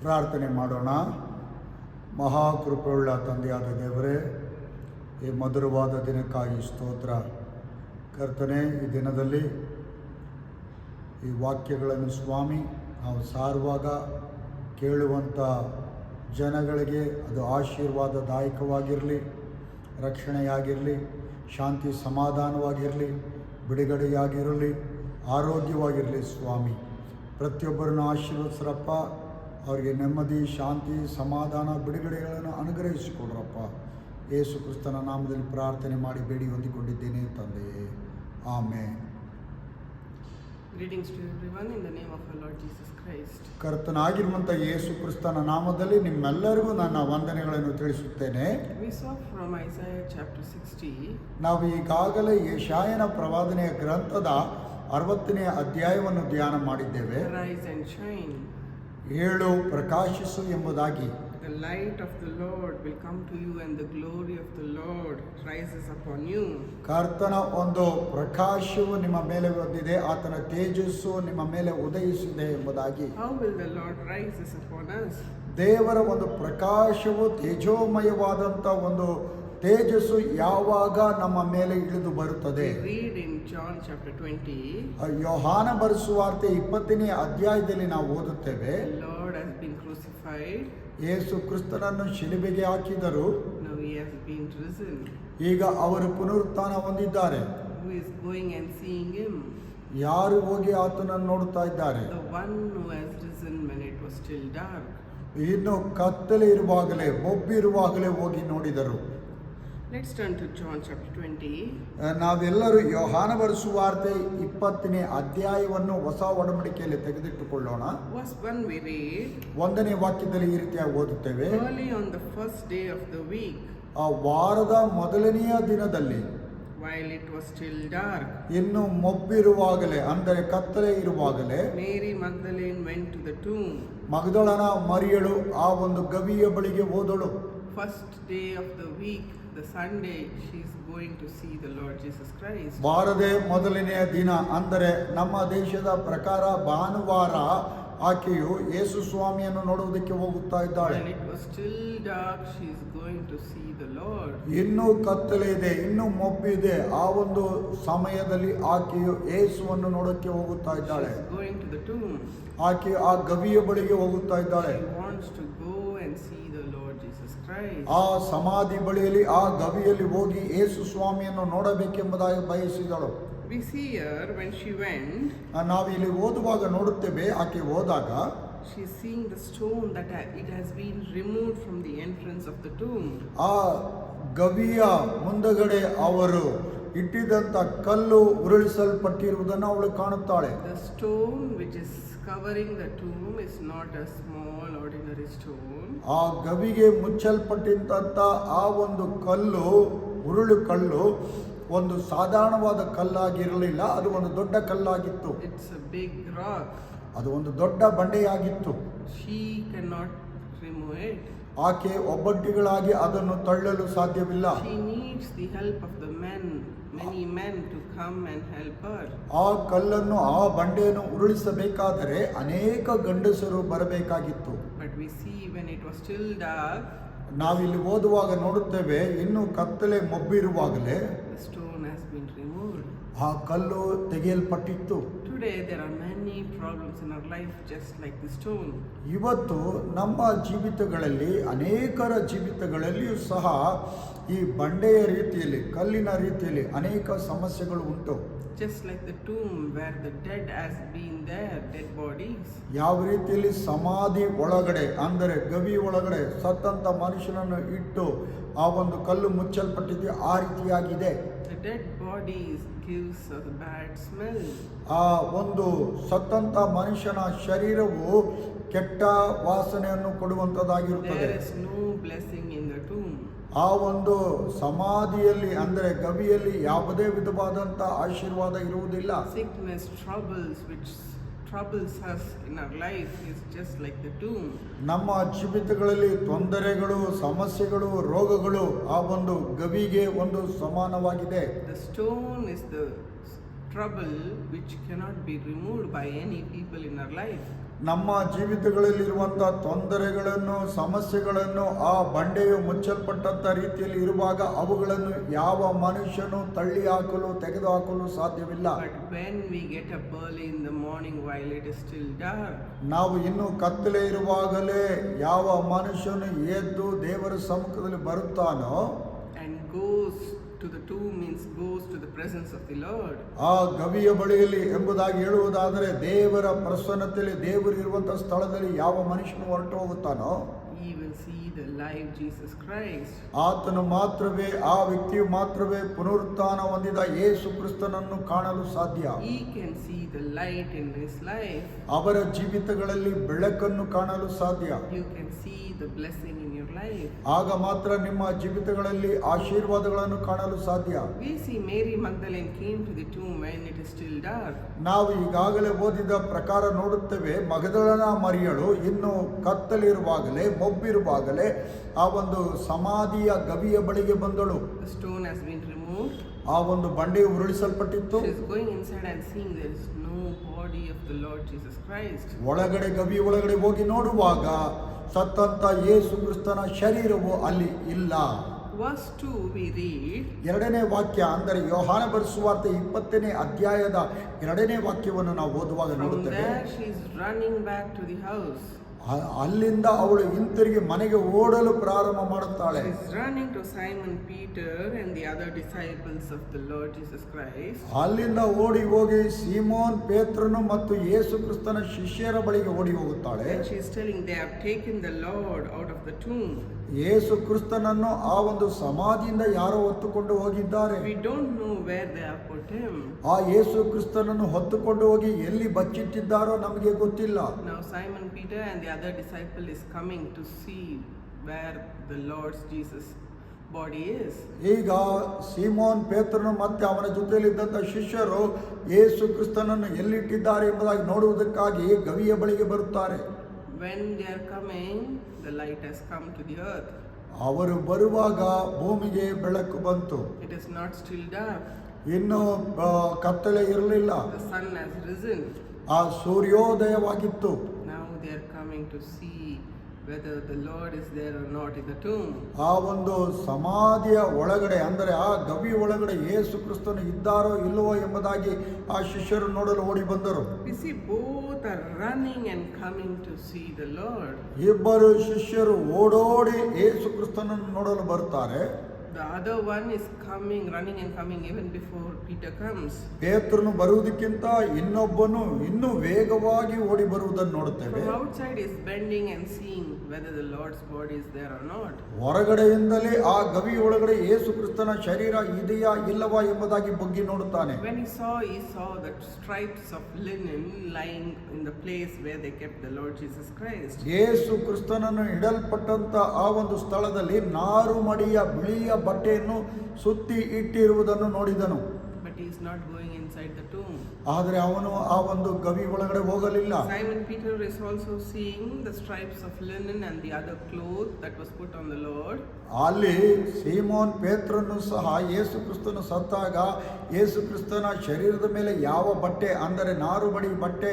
ಪ್ರಾರ್ಥನೆ ಮಾಡೋಣ. ಮಹಾಕೃಪೆಯುಳ್ಳ ತಂದೆಯಾದ ದೇವರೇ, ಈ ಮಧುರವಾದ ದಿನಕ್ಕಾಗಿ ಸ್ತೋತ್ರ. ಕರ್ತನೆ, ಈ ದಿನದಲ್ಲಿ ಈ ವಾಕ್ಯಗಳನ್ನು ಸ್ವಾಮಿ ನಾವು ಸಾರುವಾಗ ಕೇಳುವಂಥ ಜನಗಳಿಗೆ ಅದು ಆಶೀರ್ವಾದದಾಯಕವಾಗಿರಲಿ, ರಕ್ಷಣೆಯಾಗಿರಲಿ, ಶಾಂತಿ ಸಮಾಧಾನವಾಗಿರಲಿ, ಬಿಡುಗಡೆಯಾಗಿರಲಿ, ಆರೋಗ್ಯವಾಗಿರಲಿ. ಸ್ವಾಮಿ, ಪ್ರತಿಯೊಬ್ಬರನ್ನು ಆಶೀರ್ವದಿಸ್ರಪ್ಪ. ಅವರಿಗೆ ನೆಮ್ಮದಿ, ಶಾಂತಿ, ಸಮಾಧಾನ, ಬಿಡುಗಡೆಗಳನ್ನು ಅನುಗ್ರಹಿಸಿಕೊಡ್ರಪ್ಪ. ಯೇಸು ಕ್ರಿಸ್ತನ ನಾಮದಲ್ಲಿ ಪ್ರಾರ್ಥನೆ ಮಾಡಿ ಬೇಡಿ ಹೊಂದಿಕೊಂಡಿದ್ದೇನೆ ತಂದೆಯೇ, amen. Greetings to everyone in the name of our Lord Jesus Christ. ಕರ್ತನಾಗಿರುವಂಥ ಯೇಸು ಕ್ರಿಸ್ತನ ನಾಮದಲ್ಲಿ ನಿಮ್ಮೆಲ್ಲರಿಗೂ ನನ್ನ ವಂದನೆಗಳನ್ನು ತಿಳಿಸುತ್ತೇನೆ. We saw from Isaiah chapter 60. ನಾವು ಈಗಾಗಲೇ ಯೆಶಾಯನ ಪ್ರವಾದನೆಯ ಗ್ರಂಥದ 60ನೇ ಅಧ್ಯಾಯವನ್ನು ಧ್ಯಾನ ಮಾಡಿದ್ದೇವೆ. Arise and shine. ಏಳು, ಪ್ರಕಾಶಿಸು ಎಂಬುದಾಗಿ. The light of the Lord will come to you and the glory of the Lord rises upon you. ಕರ್ತನ ಒಂದು ಪ್ರಕಾಶವು ನಿಮ್ಮ ಮೇಲೆ ಬಂದಿದೆ, ಆತನ ತೇಜಸ್ಸು ನಿಮ್ಮ ಮೇಲೆ ಉದಯಿಸಿದೆ ಎಂಬುದಾಗಿ. How will the Lord rises upon us? ದೇವರ ಒಂದು ಪ್ರಕಾಶವು ತೇಜೋಮಯವಾದಂಥ ಒಂದು ತೇಜಸ್ಸು ಯಾವಾಗ ನಮ್ಮ ಮೇಲೆ ಇಳಿದು ಬರುತ್ತದೆ? We read in John chapter 20. ಯೋಹಾನ ಬರೆಸುವಾರ್ತೆ 20ನೇ ಅಧ್ಯಾಯದಲ್ಲಿ ನಾವು ಓದುತ್ತೇವೆ. The Lord has been crucified. ಯೇಸು ಕ್ರಿಸ್ತನನ್ನು ಶಿಲುಬೆಗೆ ಹಾಕಿದರು. Now he has been risen. ಈಗ ಅವರು ಪುನರುತ್ಥಾನ ಹೊಂದಿದ್ದಾರೆ. Who is going and seeing him? ಯಾರು ಹೋಗಿ ಆತನನ್ನು ನೋಡುತ್ತಾ ಇದ್ದಾರೆ? The one who has risen when it was still dark. ಇನ್ನು ಕತ್ತಲೆ ಇರುವಾಗಲೇ, ಮೊಬ್ಬಿರುವಾಗಲೇ ಹೋಗಿ ನೋಡಿದರು. Let's turn to John chapter 20. ನಾವೆಲ್ಲರೂ ಯೋಹಾನ ಬರೆಸುವಾರ್ತೆ 20ನೇ ಅಧ್ಯಾಯವನ್ನು ಹೊಸ ಒಡಂಬಡಿಕೆಯಲ್ಲಿ ತೆಗೆದಿಟ್ಟುಕೊಳ್ಳೋಣ. Verse 1 we read. 1ನೇ ವಾಕ್ಯದಲ್ಲಿ ಈ ರೀತಿಯಾಗಿ ಓದುತ್ತೇವೆ. Early on the first day of the week, ಆ ವಾರದ ಮೊದಲನೆಯ ದಿನದಲ್ಲಿ, while it was still dark, ಇನ್ನು ಮೊಬ್ಬಿರುವಾಗಲೇ ಅಂದರೆ ಕತ್ತಲೆ ಇರುವಾಗಲೇ, Mary Magdalene went to the tomb. ಮಗ್ದಲನ ಮರಿಯಳು ಆ ಒಂದು ಗವಿಯ ಬಳಿಗೆ ಹೋದಳು. First day of the week, the Sunday, she is going to see the Lord Jesus Christ. ವಾರದೇ ಮೊದಲನೆಯ ದಿನ ಅಂದರೆ ನಮ್ಮ ದೇಶದ ಪ್ರಕಾರ ಭಾನುವಾರ ಆಕೆಯು ಯೇಸು ಸ್ವಾಮಿಯನ್ನು ನೋಡುವುದಕ್ಕೆ ಹೋಗುತ್ತಾ ಇದ್ದಾಳೆ. When it was still dark, she is going to see the Lord. ಇನ್ನೂ ಕತ್ತಲೆ ಇದೆ, ಇನ್ನೂ ಮೊಬ್ಬಿದೆ. ಆ ಒಂದು ಸಮಯದಲ್ಲಿ ಆಕೆಯು ಯೇಸುವನ್ನು ನೋಡಕ್ಕೆ ಹೋಗುತ್ತಾ She ಇದ್ದಾಳೆ. is going to the tomb. ಆಕೆ ಆ ಗವಿಯ ಬಳಿಗೆ ಹೋಗುತ್ತಾ ಇದ್ದಾಳೆ. She wants to go and see the Lord Jesus Christ. ಆ ಸಮಾಧಿ ಬಳಿಯಲ್ಲಿ, ಆ ಗವಿಯಲ್ಲಿ ಹೋಗಿ ಯೇಸು ಸ್ವಾಮಿಯನ್ನು ನೋಡಬೇಕೆಂಬುದಾಗಿ ಬಯಸಿದಳು. We see her when she went. ನಾವು ಇಲ್ಲಿ ಓದುವಾಗ ನೋಡುತ್ತೇವೆ, ಆಕೆ ಹೋದಾಗ She is seeing the stone that it has been removed from the entrance of the tomb. ಆ ಗವಿಯ ಮುಂದಗಡೆ ಅವರು ಇಟ್ಟಿದಂತ ಕಲ್ಲು ಉರುಳಿಸಲ್ಪಟ್ಟಿರುವುದನ್ನು ಅವಳು ಕಾಣುತ್ತಾಳೆ. The stone which is covering the tomb is not a small ordinary stone. ಆ ಗವಿಗೆ ಮುಚ್ಚಲ್ಪಟ್ಟಿದ್ದಂಥ ಆ ಒಂದು ಕಲ್ಲು, ಉರುಳು ಕಲ್ಲು, ಒಂದು ಸಾಧಾರಣವಾದ ಕಲ್ಲಾಗಿರಲಿಲ್ಲ, ಅದು ಒಂದು ದೊಡ್ಡ ಕಲ್ಲಾಗಿತ್ತು. It's a big rock. ಅದು ಒಂದು ದೊಡ್ಡ ಬಂಡೆಯಾಗಿತ್ತು. She cannot remove it. ಆಕೆ ಒಬ್ಬಟ್ಟಿಗಳಾಗಿ ಅದನ್ನು ತಳ್ಳಲು ಸಾಧ್ಯವಿಲ್ಲ. She needs the help of the many men to come and help her. ಆ ಕಲ್ಲನ್ನು, ಆ ಬಂಡೆಯನ್ನು ಉರುಳಿಸಬೇಕಾದರೆ ಅನೇಕ ಗಂಡಸರು ಬರಬೇಕಾಗಿತ್ತು. But we see when it was still dark, ನಾವಿಲ್ಲಿ ಓದುವಾಗ ನೋಡುತ್ತೇವೆ, ಇನ್ನು ಕತ್ತಲೆ ಮೊಬ್ಬಿರುವಾಗಲೇ the stone has been removed. ಆ ಕಲ್ಲು ತೆಗೆಯಲ್ಪಟ್ಟಿತ್ತು. Today there are many problems in our life just like the stone. ಇವತ್ತು ನಮ್ಮ ಜೀವಿತಗಳಲ್ಲಿ, ಅನೇಕರ ಜೀವಿತಗಳಲ್ಲಿಯೂ ಸಹ ಈ ಬಂಡೆಯ ರೀತಿಯಲ್ಲಿ, ಕಲ್ಲಿನ ರೀತಿಯಲ್ಲಿ ಅನೇಕ ಸಮಸ್ಯೆಗಳು ಉಂಟು. Just like the tomb where the dead has been there, dead bodies. ಯಾವ ರೀತಿಯಲ್ಲಿ ಸಮಾಧಿ ಒಳಗಡೆ ಅಂದರೆ ಗವಿ ಒಳಗಡೆ ಸತ್ತಂತ ಮನುಷ್ಯನನ್ನು ಇಟ್ಟು ಆ ಒಂದು ಕಲ್ಲು ಮುಚ್ಚಲ್ಪಟ್ಟಿದೆ, ಆ ರೀತಿಯಾಗಿದೆ. The dead bodies gives a bad smell. ಆ ಒಂದು ಸತ್ತಂತ ಮನುಷ್ಯನ ಶರೀರವು ಕೆಟ್ಟ ವಾಸನೆಯನ್ನು ಕೊಡುವಂಥದ್ದಾಗಿರುತ್ತದೆ. There is no blessing in the tomb. ಆ ಒಂದು ಸಮಾಧಿಯಲ್ಲಿ ಅಂದರೆ ಗವಿಯಲ್ಲಿ ಯಾವುದೇ ವಿಧವಾದಂಥ ಆಶೀರ್ವಾದ ಇರುವುದಿಲ್ಲ. Sickness, troubles which troubles us in our life is just like the tomb. ನಮ್ಮ ಜೀವಿತಗಳಲ್ಲಿ ತೊಂದರೆಗಳು, ಸಮಸ್ಯೆಗಳು, ರೋಗಗಳು ಆ ಒಂದು ಗವಿಗೆ ಒಂದು ಸಮಾನವಾಗಿದೆ. The stone is the trouble which cannot be removed by any people in our life. ನಮ್ಮ ಜೀವಿತಗಳಲ್ಲಿರುವಂಥ ತೊಂದರೆಗಳನ್ನು ಸಮಸ್ಯೆಗಳನ್ನು ಆ ಬಂಡೆಯು ಮುಚ್ಚಲ್ಪಟ್ಟಂಥ ರೀತಿಯಲ್ಲಿ ಇರುವಾಗ ಅವುಗಳನ್ನು ಯಾವ ಮನುಷ್ಯನು ತಳ್ಳಿ ಹಾಕಲು ತೆಗೆದುಹಾಕಲು ಸಾಧ್ಯವಿಲ್ಲ. But when we get up early in the morning while it is still dark, ನಾವು ಇನ್ನೂ ಕತ್ತಲೆ ಇರುವಾಗಲೇ ಯಾವ ಮನುಷ್ಯನು ಎದ್ದು ದೇವರ ಸಮ್ಮುಖದಲ್ಲಿ ಬರುತ್ತಾನೋ and goes to the tomb, means goes to the presence of the Lord, ಆ ಗವಿಯ ಬಳಿಯಲ್ಲಿ ಎಂಬುದಾಗಿ ಹೇಳುವುದಾದರೆ ದೇವರ ಪ್ರಸನ್ನತೆಯಲ್ಲಿ ದೇವರು ಇರುವಂತಹ ಸ್ಥಳದಲ್ಲಿ ಯಾವ ಮನುಷ್ಯನು ಹೊರಟು ಹೋಗುತ್ತಾನೋ he will see the live Jesus Christ. ಆತನು ಮಾತ್ರವೇ, ಆ ವ್ಯಕ್ತಿಯು ಮಾತ್ರವೇ ಪುನರುತ್ಥಾನ ಹೊಂದಿದ ಯೇಸು ಕ್ರಿಸ್ತನನ್ನು ಕಾಣಲು ಸಾಧ್ಯ. He can see the light in his life. ಅವರ ಜೀವಿತಗಳಲ್ಲಿ ಬೆಳಕನ್ನು ಕಾಣಲು ಸಾಧ್ಯ. You can see the blessing in your life. ಆಗ ಮಾತ್ರ ನಿಮ್ಮ ಜೀವಿತಗಳಲ್ಲಿ ಆಶೀರ್ವಾದಗಳನ್ನು ಕಾಣಲು ಸಾಧ್ಯ. We see Mary Magdalene came to the tomb when it is still dark. ನಾವು ಈಗಾಗಲೇ ಓದಿದ ಪ್ರಕಾರ ನೋಡುತ್ತೇವೆ, ಮಗದಲನ ಮರಿಯಳು ಇನ್ನು ಕತ್ತಲಿರುವಾಗಲೇ ಮೊಬ್ಬಿರುವಾಗಲೇ ಆ ಒಂದು ಸಮಾಧಿಯ ಗವಿಯ ಬಳಿಗೆ ಬಂದಳು. The stone has been removed. ಆ ಒಂದು ಬಂಡೆಯು ಉರುಳಿಸಲ್ಪಟ್ಟಿತ್ತು. She is going inside and seeing there is no body of the Lord Jesus Christ. ಒಳಗಡೆ ಗವಿ ಒಳಗಡೆ ಹೋಗಿ ನೋಡುವಾಗ ಸತ್ತಂತ ಯೇಸು ಕ್ರಿಸ್ತನ ಶರೀರವು ಅಲ್ಲಿ ಇಲ್ಲ. Verse 2 we read, ಎರಡನೇ ವಾಕ್ಯ ಅಂದರೆ ಯೋಹಾನ ಬರೆಸುವಾರ್ತೆ 20ನೇ ಅಧ್ಯಾಯದ ಎರಡನೇ ವಾಕ್ಯವನ್ನು ನಾವು ಓದುವಾಗ from ನೋಡುತ್ತೇವೆ. there she is running back to the house. ಅಲ್ಲಿಂದ ಅವಳು ಹಿಂತಿರುಗಿ ಮನೆಗೆ ಓಡಲು ಪ್ರಾರಂಭ ಮಾಡುತ್ತಾಳೆ. She is running to Simon Peter and the other disciples of the Lord Jesus Christ. ಅಲ್ಲಿಂದ ಓಡಿ ಹೋಗಿ ಸೀಮೋನ್ ಪೇತ್ರನು ಮತ್ತು ಯೇಸು ಕ್ರಿಸ್ತನ ಶಿಷ್ಯರ ಬಳಿಗೆ ಓಡಿ ಹೋಗುತ್ತಾಳೆ. And she is telling they have taken the Lord out of the tomb. ಯೇಸು ಕ್ರಿಸ್ತನನ್ನು ಆ ಒಂದು ಸಮಾಧಿಯಿಂದ ಯಾರೋ ಹೊತ್ತುಕೊಂಡು ಹೋಗಿದ್ದಾರೆ. We don't know where they have put him. ಆ ಯೇಸು ಕ್ರಿಸ್ತನನ್ನು ಹೊತ್ತುಕೊಂಡು ಹೋಗಿ ಎಲ್ಲಿ ಬಚ್ಚಿಟ್ಟಿದ್ದಾರೋ ನಮಗೆ ಗೊತ್ತಿಲ್ಲ. Now Simon Peter and the other disciple is coming to see where the Lord's Jesus body is. ಈಗ ಸೀಮೋನ್ ಪೇತ್ರನು ಮತ್ತೆ ಅವನ ಜೊತೆಯಲ್ಲಿದ್ದಂಥ ಶಿಷ್ಯರು ಯೇಸು ಕ್ರಿಸ್ತನನ್ನು ಎಲ್ಲಿಟ್ಟಿದ್ದಾರೆ ಎಂಬುದಾಗಿ ನೋಡುವುದಕ್ಕಾಗಿ ಗವಿಯ ಬಳಿಗೆ ಬರುತ್ತಾರೆ. When they are coming, the light has come to the earth. ಅವರು ಬರುವಾಗ ಭೂಮಿಗೆ ಬೆಳಕು ಬಂತು. It is not still dark. ಇನ್ನು ಕತ್ತಲೆ ಇರಲಿಲ್ಲ. The sun has risen. ಆ ಸೂರ್ಯೋದಯವಾಗಿತ್ತು. Now they are coming to see whether the Lord is there or not in the tomb. ಆ ಒಂದು ಸಮಾಧಿಯ ಒಳಗಡೆ ಅಂದರೆ ಆ ಗವಿ ಒಳಗಡೆ ಯೇಸು ಕ್ರಿಸ್ತನು ಇದ್ದಾರೋ ಇಲ್ಲವೋ ಎಂಬುದಾಗಿ ಆ ಶಿಷ್ಯರು ನೋಡಲು ಓಡಿ ಬಂದರು. We see both are running and coming to see the Lord. ಇಬ್ಬರು ಶಿಷ್ಯರು ಓಡೋಡಿ ಯೇಸು ಕ್ರಿಸ್ತನನ್ನು ನೋಡಲು ಬರುತ್ತಾರೆ. The other one is coming, running and coming even before Peter comes. ಪೇತ್ರನು ಬರುವುದಕ್ಕಿಂತ ಇನ್ನೊಬ್ಬನು ಇನ್ನೂ ವೇಗವಾಗಿ ಓಡಿ ಬರುವುದನ್ನು ನೋಡುತ್ತೇವೆ. From outside is bending and seeing whether the Lord's body is there or not. ಹೊರಗಡೆಯಿಂದಲೇ ಆ ಗವಿ ಒಳಗಡೆ ಯೇಸು ಕ್ರಿಸ್ತನ ಶರೀರ ಇದೆಯಾ ಇಲ್ಲವಾ ಎಂಬುದಾಗಿ ಬಗ್ಗಿ ನೋಡುತ್ತಾನೆ. When he saw the stripes of linen lying in the place where they kept the Lord Jesus Christ. ಯೇಸು ಕ್ರಿಸ್ತನನ್ನು ಇಡಲ್ಪಟ್ಟಂತ ಆ ಒಂದು ಸ್ಥಳದಲ್ಲಿ ನಾರು ಮಡಿಯ ಬಿಳಿಯ ಬಟ್ಟೆಯನ್ನು ಸುತ್ತಿ ಇಟ್ಟಿರುವುದನ್ನು ನೋಡಿದನು. But he is not going inside the tomb. ಆದರೆ ಅವನು ಆ ಒಂದು ಗವಿ ಒಳಗಡೆ ಹೋಗಲಿಲ್ಲ. Simon Peter is also seeing the stripes of linen and the other cloth that was put on the Lord. ಅಲ್ಲಿ ಸೀಮೋನ್ ಪೇತ್ರನು ಸಹ ಯೇಸು ಕ್ರಿಸ್ತನು ಸತ್ತಾಗ ಯೇಸು ಕ್ರಿಸ್ತನ ಶರೀರದ ಮೇಲೆ ಯಾವ ಬಟ್ಟೆ ಅಂದರೆ ನಾರು ಮಡಿ ಬಟ್ಟೆ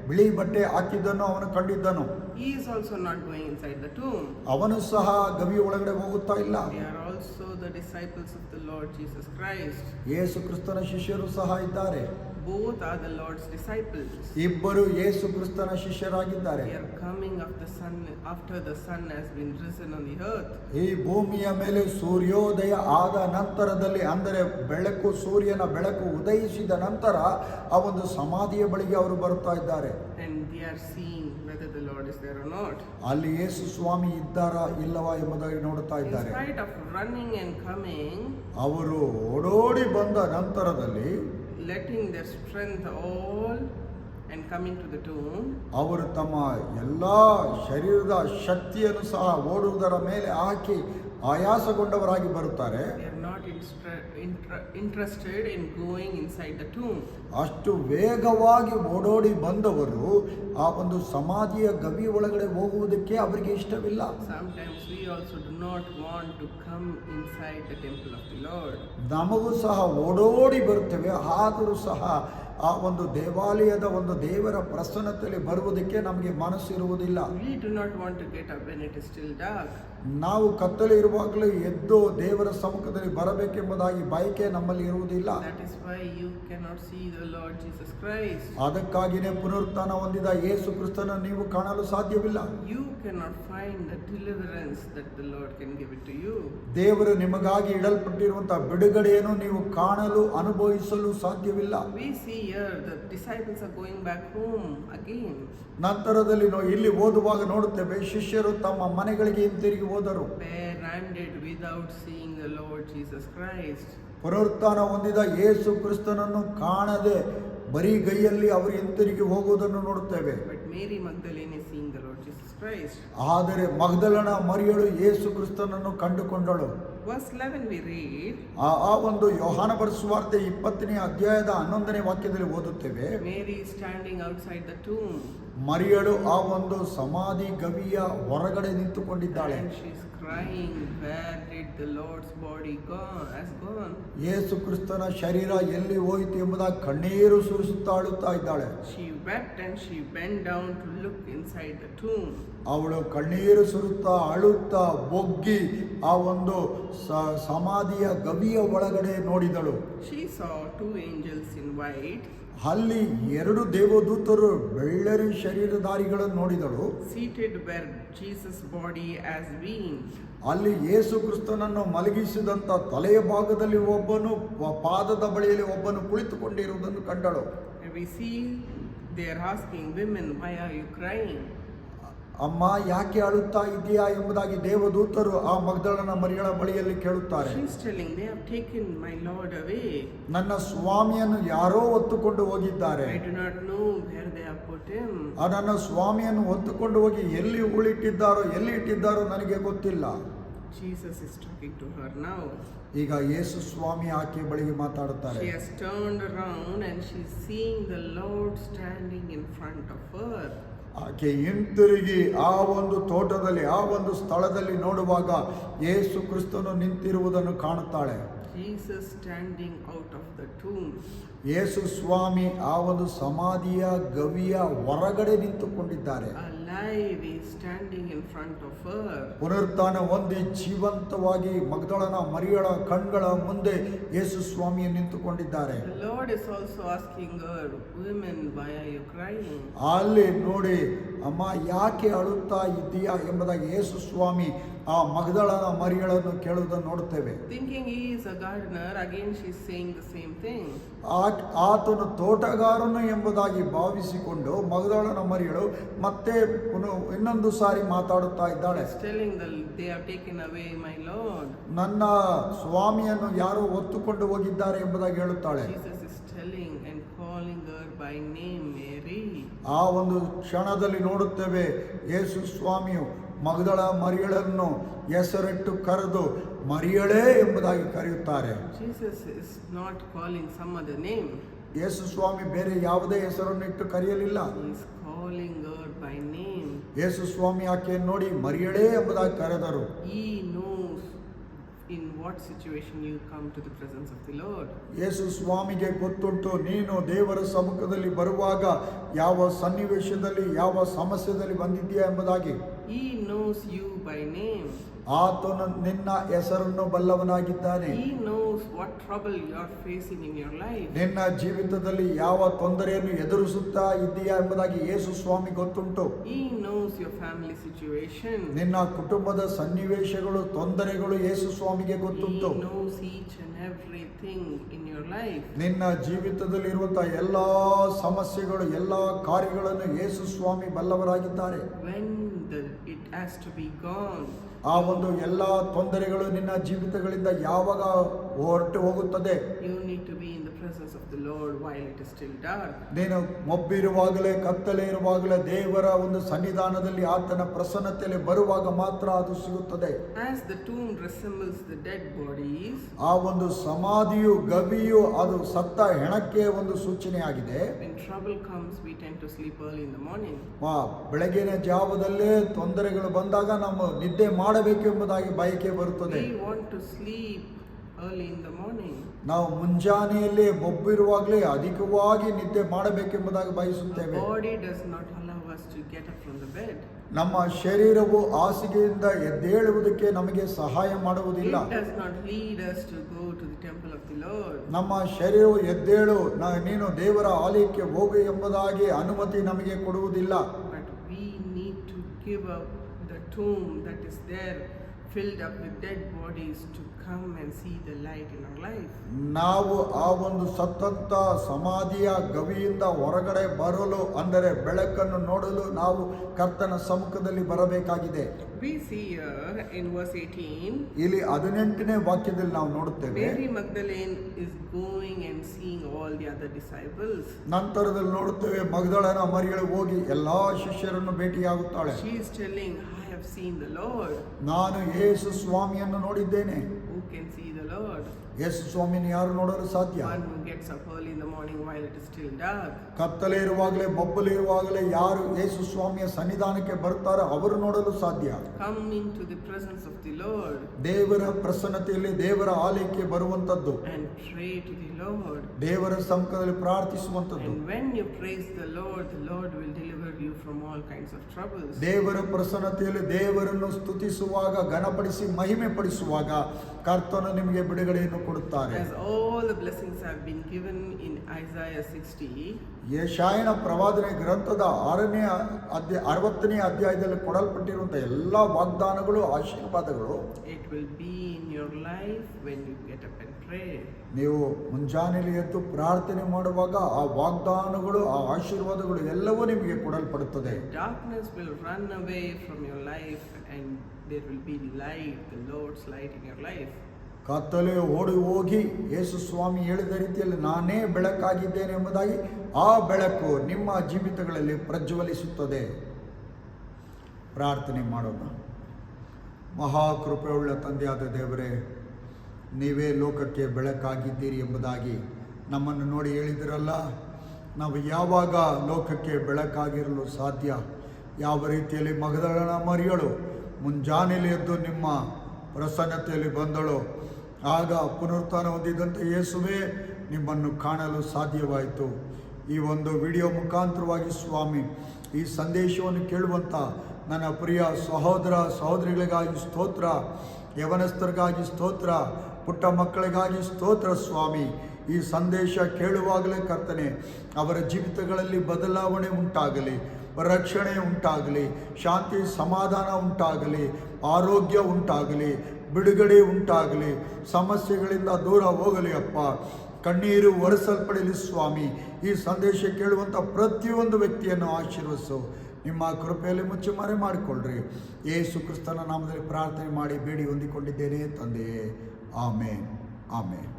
ಬಿಳಿ ಬಟ್ಟೆ ಹಾಕಿದ್ದನ್ನು ಅವನು ಕಂಡಿದ್ದನು. He is also not going inside the tomb. ಅವನು ಸಹ ಗವಿ ಒಳಗಡೆ ಹೋಗುತ್ತಾ ಇಲ್ಲ. They are also the disciples of the Lord Jesus Christ. ಯೇಸು ಕ್ರಿಸ್ತನ ಶಿಷ್ಯರು ಸಹ ಇದ್ದಾರೆ. Both are the Lord's disciples. ಇಬ್ಬರು ಯೇಸು ಕ್ರಿಸ್ತನ ಶಿಷ್ಯರಾಗಿದ್ದಾರೆ. They are coming of the sun after the sun has been risen on the earth. ಈ ಭೂಮಿಯ ಮೇಲೆ ಸೂರ್ಯೋದಯ ಆದ ನಂತರದಲ್ಲಿ ಅಂದರೆ ಬೆಳಕು ಸೂರ್ಯನ ಬೆಳಕು ಉದಯಿಸಿದ ನಂತರ ಆ ಒಂದು ಸಮಾಧಿಯ ಬಳಿಗೆ ಅವರು ಬರುತ್ತಾ ಇದ್ದಾರೆ. And they are seeing whether the Lord is there or not. ಅಲ್ಲಿ ಯೇಸು ಸ್ವಾಮಿ ಇದ್ದಾರಾ ಇಲ್ಲವಾ ಎಂಬುದಾಗಿ ನೋಡುತ್ತಾ In ಇದ್ದಾರೆ. spite of running and coming, ಅವರು ಓಡೋಡಿ ಬಂದ ನಂತರದಲ್ಲಿ letting their strength all and coming to the tomb, ಅವರು ತಮ್ಮ ಎಲ್ಲ ಶರೀರದ ಶಕ್ತಿಯನ್ನು ಸಹ ಓಡುವುದರ ಮೇಲೆ ಹಾಕಿ ಆಯಾಸಗೊಂಡವರಾಗಿ ಬರುತ್ತಾರೆ. they are not interested in going inside the tomb. ಅಷ್ಟು ವೇಗವಾಗಿ ಓಡೋಡಿ ಬಂದವರು ಆ ಒಂದು ಸಮಾಧಿಯ ಗವಿ ಒಳಗಡೆ ಹೋಗುವುದಕ್ಕೆ ಅವರಿಗೆ ಇಷ್ಟವಿಲ್ಲ. Sometimes we also do not want to come inside the temple of the Lord. ನಮಗೂ ಸಹ ಓಡೋಡಿ ಬರುತ್ತೇವೆ, ಆದರೂ ಸಹ ಆ ಒಂದು ದೇವಾಲಯದ ಒಂದು ದೇವರ ಪ್ರಸನ್ನತೆಯಲ್ಲಿ ಬರುವುದಕ್ಕೆ ನಮಗೆ ಮನಸ್ಸಿರುವುದಿಲ್ಲ. We do not want to get up when it is still dark. ನಾವು ಕತ್ತಲೆ ಇರುವಾಗಲೂ ಎದ್ದು ದೇವರ ಸಮ್ಮುಖದಲ್ಲಿ ಬರಬೇಕೆಂಬುದಾಗಿ ಬಯಕೆ ನಮ್ಮಲ್ಲಿ ಇರುವುದಿಲ್ಲ. That is why you cannot see the Lord Jesus Christ. ಅದಕ್ಕಾಗಿಯೇ ಪುನರುತ್ಥಾನ ಹೊಂದಿದ ಯೇಸು ಕ್ರಿಸ್ತನ ನೀವು ಕಾಣಲು ಸಾಧ್ಯವಿಲ್ಲ. You cannot find the deliverance that the Lord can give it to you. ದೇವರು ನಿಮಗಾಗಿ ಇಡಲ್ಪಟ್ಟಿರುವಂತಹ ಬಿಡುಗಡೆಯನ್ನು ನೀವು ಕಾಣಲು ಅನುಭವಿಸಲು ಸಾಧ್ಯವಿಲ್ಲ. We see here the disciples are going back home again. ನಂತರದಲ್ಲಿ ಇಲ್ಲಿ ಓದುವಾಗ ನೋಡುತ್ತೇವೆ, ಶಿಷ್ಯರು ತಮ್ಮ ಮನೆಗಳಿಗೆ ಹಿಂತಿರುಗಿ ಹೋದರು. Barehanded without seeing the Lord Jesus Christ. ಪುನರುತ್ಥಾನ ಹೊಂದಿದ ಯೇಸು ಕ್ರಿಸ್ತನನ್ನು ಕಾಣದೆ ಬರೀ ಗೈಯಲ್ಲಿ ಅವರು ಹಿಂತಿರುಗಿ ಹೋಗುವುದನ್ನು ನೋಡುತ್ತೇವೆ. But Mary Magdalene is seeing the Lord Jesus Christ. ಆದರೆ ಮಗ್ದಲನ ಮರಿಯಳು ಯೇಸು ಕ್ರಿಸ್ತನನ್ನು ಕಂಡುಕೊಂಡಳು. Verse 11 we read. ಆ ಒಂದು ಯೋಹಾನ ಬರೆದ ಸುವಾರ್ತೆ 20ನೇ ಅಧ್ಯಾಯದ 11ನೇ ವಾಕ್ಯದಲ್ಲಿ ಓದುತ್ತೇವೆ, Mary is standing outside the tomb. ಮರಿಯಳು ಆ ಒಂದು ಸಮಾಧಿ ಗವಿಯ ಹೊರಗಡೆ ನಿಂತುಕೊಂಡಿದ್ದಾಳೆ. And she is crying, where did the Lord's body has gone? ಯೇಸು ಕ್ರಿಸ್ತನ ಶರೀರ ಎಲ್ಲಿ ಹೋಯಿತು ಎಂಬುದಾಗಿ ಕಣ್ಣೀರು ಸುರಿಸುತ್ತಾ ಅಳುತ್ತಾ ಇದ್ದಾಳೆ. She wept and she bent down to look inside the tomb. ಅವಳು ಕಣ್ಣೀರು ಸುರುತ್ತಾ ಅಳುತ್ತಾ ಬೊಗ್ಗಿ ಆ ಒಂದು ಸಮಾಧಿಯ ಗವಿಯ ಒಳಗಡೆ ನೋಡಿದಳು. She saw two angels in white. ಅಲ್ಲಿ 2 ದೇವದೂತರು ಬೆಳ್ಳರಿ ಶರೀರಧಾರಿಗಳನ್ನು ನೋಡಿದಳು. Seated where Jesus' body has been. ಅಲ್ಲಿ ಯೇಸು ಕ್ರಿಸ್ತನನ್ನು ಮಲಗಿಸಿದಂತ ತಲೆಯ ಭಾಗದಲ್ಲಿ ಒಬ್ಬನು, ಪಾದದ ಬಳಿಯಲ್ಲಿ ಒಬ್ಬನು ಕುಳಿತುಕೊಂಡಿರುವುದನ್ನು ಕಂಡಳು. And we see they are asking women, why are you crying? ಅಮ್ಮ ಯಾಕೆ ಅಳುತ್ತಾ ಇದೆಯಾ ಎಂಬುದಾಗಿ ದೇವದೂತರು ಆ ಮಗ್ದಲನ ಮರಿಯಳ ಬಳಿಯಲ್ಲಿ ಕೇಳುತ್ತಾರೆ. She is telling, they have taken my Lord away. ನನ್ನ ಸ್ವಾಮಿಯನ್ನು ಯಾರೋ ಹೊತ್ತುಕೊಂಡು ಹೋಗಿದ್ದಾರೆ. I do not know where they have put him. ನನ್ನ ಸ್ವಾಮಿಯನ್ನು ಹೊತ್ತುಕೊಂಡು ಹೋಗಿ ಎಲ್ಲಿ ಎಲ್ಲಿ ಇಟ್ಟಿದ್ದಾರೋ ನನಗೆ ಗೊತ್ತಿಲ್ಲ. Jesus is talking to her now. ಈಗ ಯೇಸು ಸ್ವಾಮಿ ಆಕೆ ಬಳಿಗೆ ಮಾತಾಡುತ್ತಾರೆ. She has turned around and she is seeing the Lord standing in front of her. ಆಕೆ ಹಿಂತಿರುಗಿ ಆ ಒಂದು ತೋಟದಲ್ಲಿ ಆ ಒಂದು ಸ್ಥಳದಲ್ಲಿ ನೋಡುವಾಗ ಯೇಸು ಕ್ರಿಸ್ತನು ನಿಂತಿರುವುದನ್ನು ಕಾಣುತ್ತಾಳೆ. Jesus standing out of the tomb. ಯೇಸು ಸ್ವಾಮಿ ಆ ಒಂದು ಸಮಾಧಿಯ ಗವಿಯ ಹೊರಗಡೆ ನಿಂತುಕೊಂಡಿದ್ದಾರೆ. Alive is standing in front of her. ಪುನರುತ್ಥಾನ ಹೊಂದಿ ಜೀವಂತವಾಗಿ ಮಗ್ದಲನ ಮರಿಯಳ ಕಣ್ಗಳ ಮುಂದೆ ಯೇಸು ಸ್ವಾಮಿ ನಿಂತುಕೊಂಡಿದ್ದಾರೆ. The Lord is also asking her, women, why are you crying? ಅಲ್ಲಿ ನೋಡಿ, ಅಮ್ಮ ಯಾಕೆ ಅಳುತ್ತಾ ಇದ್ದೀಯಾ ಎಂಬುದಾಗಿ ಯೇಸು ಸ್ವಾಮಿ ಆ ಮಗ್ದಲನ ಮರಿಯಳನ್ನು ಕೇಳುವುದನ್ನು ನೋಡುತ್ತೇವೆ. Thinking he is a gardener, again she is saying the same thing. ಆತನು ತೋಟಗಾರನು ಎಂಬುದಾಗಿ ಭಾವಿಸಿಕೊಂಡು ಮಗ್ದಲನ ಮರಿಯಳು ಮತ್ತೆ ಇನ್ನೊಂದು ಸಾರಿ ಮಾತಾಡುತ್ತಾ ಇದ್ದಾಳೆ. She is telling that they have taken away my Lord. ನನ್ನ ಸ್ವಾಮಿಯನ್ನು ಯಾರೋ ಹೊತ್ತುಕೊಂಡು ಹೋಗಿದ್ದಾರೆ ಎಂಬುದಾಗಿ ಹೇಳುತ್ತಾಳೆ. Jesus is telling and calling her by name, Mary. ಆ ಒಂದು ಕ್ಷಣದಲ್ಲಿ ನೋಡುತ್ತೇವೆ, ಯೇಸು ಸ್ವಾಮಿಯು ಮಗ್ದಲ ಮರಿಯಳನ್ನು ಹೆಸರಿಟ್ಟು ಕರೆದು ಮರಿಯಳೇ ಎಂಬುದಾಗಿ ಕರೆಯುತ್ತಾರೆ. Jesus is not calling some other name. ಯೇಸು ಸ್ವಾಮಿ ಬೇರೆ ಯಾವುದೇ ಹೆಸರನ್ನು ಇಟ್ಟು ಕರೆಯಲಿಲ್ಲ. He is calling her by name. ಯೇಸು ಸ್ವಾಮಿ ಆಕೆಯನ್ನು ನೋಡಿ ಮರಿಯಳೇ ಎಂಬುದಾಗಿ ಕರೆದರು. He knows in what situation you come to the presence of the Lord. ಯೇಸು ಸ್ವಾಮಿಗೆ ಗೊತ್ತುಂಟು, ನೀನು ದೇವರ ಸಮ್ಮುಖದಲ್ಲಿ ಬರುವಾಗ ಯಾವ ಸನ್ನಿವೇಶದಲ್ಲಿ ಯಾವ ಸಮಸ್ಯೆಯಲ್ಲಿ ಬಂದಿದ್ದೀಯಾ ಎಂಬುದಾಗಿ. He knows you by name. ಆತನು ನಿನ್ನ ಹೆಸರನ್ನು ಬಲ್ಲವನಾಗಿದ್ದಾನೆ. He knows what trouble you are facing in your life. ನಿನ್ನ ಜೀವಿತದಲ್ಲಿ ಯಾವ ತೊಂದರೆಯನ್ನು ಎದುರಿಸುತ್ತಾ ಇದ್ದೀಯಾ ಎಂಬುದಾಗಿ ಯೇಸು ಸ್ವಾಮಿ ಗೊತ್ತುಂಟು. He knows your family situation. ನಿನ್ನ ಕುಟುಂಬದ ಸನ್ನಿವೇಶಗಳು ತೊಂದರೆಗಳು ಯೇಸು ಸ್ವಾಮಿಗೆ ಗೊತ್ತುಂಟು. He knows each and everything in your life. ನಿನ್ನ ಜೀವಿತದಲ್ಲಿ ಇರುವಂತಹ ಎಲ್ಲಾ ಸಮಸ್ಯೆಗಳು ಎಲ್ಲಾ ಕಾರ್ಯಗಳನ್ನು ಯೇಸು ಸ್ವಾಮಿ ಬಲ್ಲವರಾಗಿದ್ದಾರೆ. When it has to be gone. ಆ ಒಂದು ಎಲ್ಲಾ ತೊಂದರೆಗಳು ನಿನ್ನ ಜೀವಿತಗಳಿಂದ ಯಾವಾಗ ಹೊರಟು ಹೋಗುತ್ತದೆ. You need to be in the presence of the Lord while it is still dark. ನೀನು ಮೊಬ್ಬಿರುವಾಗಲೇ ಕತ್ತಲೆ ಇರುವಾಗಲೇ ದೇವರ ಒಂದು ಸನ್ನಿಧಾನದಲ್ಲಿ ಆತನ ಪ್ರಸನ್ನತೆಯಲ್ಲಿ ಬರುವಾಗ ಮಾತ್ರ ಅದು ಸಿಗುತ್ತದೆ. As the tomb resembles the dead bodies, ಆ ಒಂದು ಸಮಾಧಿಯು ಗವಿಯು ಅದು ಸತ್ತ ಹೆಣಕ್ಕೆ ಒಂದು ಸೂಚನೆಯಾಗಿದೆ. when trouble comes we tend to sleep early in the morning. ಬೆಳಗಿನ ಜಾವದಲ್ಲೇ ತೊಂದರೆಗಳು ಬಂದಾಗ ನಾವು ನಿದ್ದೆ ಮಾಡಬೇಕೆಂಬುದಾಗಿ ಬಯಕೆ ಬರುತ್ತದೆ. We want to sleep early in the morning. ನಾವು ಮುಂಜಾನೆಯಲ್ಲೇ ಮೊಬ್ಬಿರುವಾಗಲೇ ಅಧಿಕವಾಗಿ ನಿದ್ದೆ ಮಾಡಬೇಕೆಂಬುದಾಗಿ ಬಯಸುತ್ತೇವೆ. The body does not allow us to get up from the bed. ನಮ್ಮ ಶರೀರವು ಹಾಸಿಗೆಯಿಂದ ಎದ್ದೇಳುವುದಕ್ಕೆ ನಮಗೆ ಸಹಾಯ ಮಾಡುವುದಿಲ್ಲ. It does not lead us to go to the temple of the Lord. ನಮ್ಮ ಶರೀರವು ಎದ್ದೇಳು ನೀನು ದೇವರ ಆಲಯಕ್ಕೆ ಹೋಗು ಎಂಬುದಾಗಿ ಅನುಮತಿ ನಮಗೆ ಕೊಡುವುದಿಲ್ಲ. But we need to give up the tomb that is there filled up with dead bodies to come and see the light in our life. ನಾವು ಆ ಒಂದು ಸತ್ತಂತ ಸಮಾಧಿಯ ಗವಿಯಿಂದ ಹೊರಗಡೆ ಬರಲು ಅಂದರೆ ಬೆಳಕನ್ನು ನೋಡಲು ನಾವು ಕರ್ತನ ಸಮ್ಮುಖದಲ್ಲಿ ಬರಬೇಕಾಗಿದೆ. We see here in verse 18, ಇಲ್ಲಿ 18ನೇ ವಾಕ್ಯದಲ್ಲಿ ನಾವು ನೋಡುತ್ತೇವೆ, Mary Magdalene is going and seeing all the other disciples. ನಂತರದಲ್ಲಿ ನೋಡುತ್ತೇವೆ ಮಗ್ದಲನ ಮರಿಯಳು ಹೋಗಿ ಎಲ್ಲಾ ಶಿಷ್ಯರನ್ನು ಭೇಟಿಯಾಗುತ್ತಾಳೆ. She is telling, I have seen the Lord. ನಾನು ಯೇಸು ಸ್ವಾಮಿಯನ್ನು ನೋಡಿದ್ದೇನೆ. Who can see the Lord? ಯೇಸು ಸ್ವಾಮಿಯನ್ನು ಯಾರು ನೋಡಲು ಸಾಧ್ಯ? One who gets up early in the morning while it is still dark. ಕತ್ತಲೆ ಇರುವಾಗಲೇ ಮೊಬ್ಬಲು ಇರುವಾಗಲೇ ಯಾರು ಯೇಸು ಸ್ವಾಮಿಯ ಸನ್ನಿಧಾನಕ್ಕೆ ಬರ್ತಾರೋ ಅವರು ನೋಡಲು ಸಾಧ್ಯ. Come into the presence of the Lord. ದೇವರ ಪ್ರಸನ್ನತೆಯಲ್ಲಿ ದೇವರ ಆಲಯಕ್ಕೆ ಬರುವಂತದ್ದು, And pray to the Lord. ದೇವರ ಸಮ್ಮುಖದಲ್ಲಿ ಪ್ರಾರ್ಥಿಸುವಂತದ್ದು. And when you praise the Lord will deliver you from all kinds of troubles. ದೇವರ ಪ್ರಸನ್ನತೆಯಲ್ಲಿ ದೇವರನ್ನು ಸ್ತುತಿಸುವಾಗ, ಘನಪಡಿಸಿ ಮಹಿಮೆ ಪಡಿಸುವಾಗ ಕರ್ತನು ನಿಮಗೆ ಬಿಡುಗಡೆಯನ್ನು ಕೊಡುತ್ತಾರೆ. As all the blessings have been given in Isaiah 60, ಯೆಶಾಯನ ಪ್ರವಾದನೆ ಗ್ರಂಥದ 60ನೇ ಅಧ್ಯಾಯದಲ್ಲಿ ಕೊಡಲ್ಪಟ್ಟಿರುವಂತಹ ಎಲ್ಲ ವಾಗ್ದಾನಗಳು, ಆಶೀರ್ವಾದಗಳು it will be in your life when you get up and pray. ನೀವು ಮುಂಜಾನೆಯಲ್ಲಿ ಎದ್ದು ಪ್ರಾರ್ಥನೆ ಮಾಡುವಾಗ ಆ ವಾಗ್ದಾನಗಳು, ಆ ಆಶೀರ್ವಾದಗಳು ಎಲ್ಲವೂ ನಿಮಗೆ ಕೊಡಲ್ಪಡುತ್ತದೆ. Darkness will run away from your life and there will be light, the Lord's light in your life. ಕತ್ತಲೆ ಓಡಿ ಹೋಗಿ ಯೇಸು ಸ್ವಾಮಿ ಹೇಳಿದ ರೀತಿಯಲ್ಲಿ ನಾನೇ ಬೆಳಕಾಗಿದ್ದೇನೆ ಎಂಬುದಾಗಿ ಆ ಬೆಳಕು ನಿಮ್ಮ ಜೀವಿತಗಳಲ್ಲಿ ಪ್ರಜ್ವಲಿಸುತ್ತದೆ. ಪ್ರಾರ್ಥನೆ ಮಾಡೋಣ. ಮಹಾಕೃಪೆಯುಳ್ಳ ತಂದೆಯಾದ ದೇವರೇ, ನೀವೇ ಲೋಕಕ್ಕೆ ಬೆಳಕಾಗಿದ್ದೀರಿ ಎಂಬುದಾಗಿ ನಮ್ಮನ್ನು ನೋಡಿ ಹೇಳಿದಿರಲ್ಲ. ನಾವು ಯಾವಾಗ ಲೋಕಕ್ಕೆ ಬೆಳಕಾಗಿರಲು ಸಾಧ್ಯ? ಯಾವ ರೀತಿಯಲ್ಲಿ ಮಗ್ದಲನ ಮರಿಯಳು ಮುಂಜಾನೆಯಲ್ಲಿ ಎದ್ದು ನಿಮ್ಮ ಪ್ರಸನ್ನತೆಯಲ್ಲಿ ಬಂದಳು, ಆಗ ಪುನರುತ್ಥಾನ ಹೊಂದಿದಂತೆ ಯೇಸುವೇ ನಿಮ್ಮನ್ನು ಕಾಣಲು ಸಾಧ್ಯವಾಯಿತು. ಈ ಒಂದು ವಿಡಿಯೋ ಮುಖಾಂತರವಾಗಿ ಸ್ವಾಮಿ, ಈ ಸಂದೇಶವನ್ನು ಕೇಳುವಂಥ ನನ್ನ ಪ್ರಿಯ ಸಹೋದರ ಸಹೋದರಿಗಳಿಗಾಗಿ ಸ್ತೋತ್ರ, ಯವನಸ್ಥರಿಗಾಗಿ ಸ್ತೋತ್ರ, ಪುಟ್ಟ ಮಕ್ಕಳಿಗಾಗಿ ಸ್ತೋತ್ರ ಸ್ವಾಮಿ. ಈ ಸಂದೇಶ ಕೇಳುವಾಗಲೇ ಕರ್ತನೆ, ಅವರ ಜೀವಿತಗಳಲ್ಲಿ ಬದಲಾವಣೆ ಉಂಟಾಗಲಿ, ರಕ್ಷಣೆ ಉಂಟಾಗಲಿ, ಶಾಂತಿ ಸಮಾಧಾನ ಉಂಟಾಗಲಿ, ಆರೋಗ್ಯ ಉಂಟಾಗಲಿ, ಬಿಡುಗಡೆ ಉಂಟಾಗಲಿ, ಸಮಸ್ಯೆಗಳಿಂದ ದೂರ ಹೋಗಲಿ ಅಪ್ಪ. ಕಣ್ಣೀರು ಒರೆಸಲ್ಪಡಲಿ ಸ್ವಾಮಿ. ಈ ಸಂದೇಶ ಕೇಳುವಂಥ ಪ್ರತಿಯೊಂದು ವ್ಯಕ್ತಿಯನ್ನು ಆಶೀರ್ವದಿಸು. ನಿಮ್ಮ ಕೃಪೆಯಲ್ಲಿ ಮುಚ್ಚುಮರೆ ಮಾಡಿಕೊಳ್ಳ್ರಿ. ಯೇಸು ಕ್ರಿಸ್ತನ ನಾಮದಲ್ಲಿ ಪ್ರಾರ್ಥನೆ ಮಾಡಿ ಬೇಡಿ ಹೊಂದಿಕೊಂಡಿದ್ದೇನೆ ತಂದೆಯೇ. ಆಮೇನ್, ಆಮೇನ್.